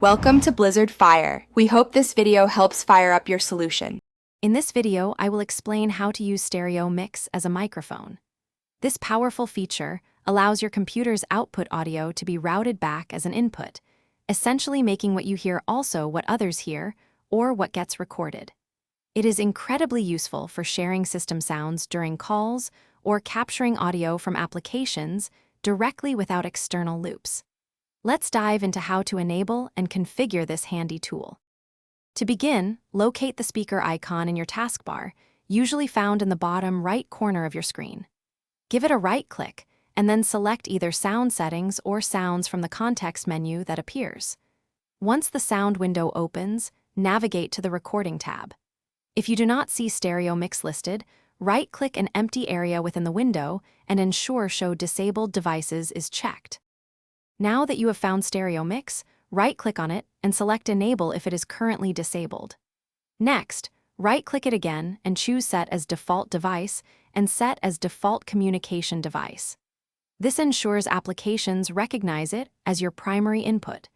Welcome to Blizzard Fire. We hope this video helps fire up your solution. In this video, I will explain how to use stereo mix as a microphone. This powerful feature allows your computer's output audio to be routed back as an input, essentially making what you hear also what others hear or what gets recorded. It is incredibly useful for sharing system sounds during calls or capturing audio from applications directly without external loops. Let's dive into how to enable and configure this handy tool. To begin, locate the speaker icon in your taskbar, usually found in the bottom right corner of your screen. Give it a right-click, and then select either Sound Settings or Sounds from the context menu that appears. Once the sound window opens, navigate to the Recording tab. If you do not see stereo mix listed, right-click an empty area within the window and ensure Show Disabled Devices is checked. Now that you have found stereo mix, right-click on it and select Enable if it is currently disabled. Next, right-click it again and choose Set as Default Device and Set as Default Communication Device. This ensures applications recognize it as your primary input.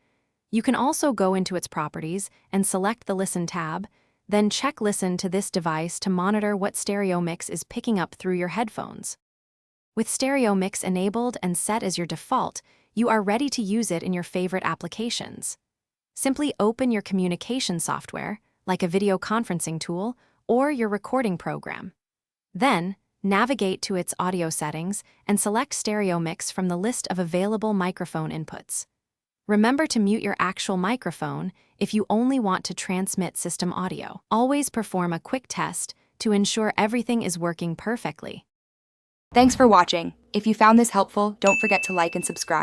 You can also go into its properties and select the Listen tab, then check Listen to this device to monitor what stereo mix is picking up through your headphones. With stereo mix enabled and set as your default, you are ready to use it in your favorite applications. Simply open your communication software, like a video conferencing tool or your recording program. Then, navigate to its audio settings and select stereo mix from the list of available microphone inputs. Remember to mute your actual microphone if you only want to transmit system audio. Always perform a quick test to ensure everything is working perfectly. Thanks for watching. If you found this helpful, don't forget to like and subscribe.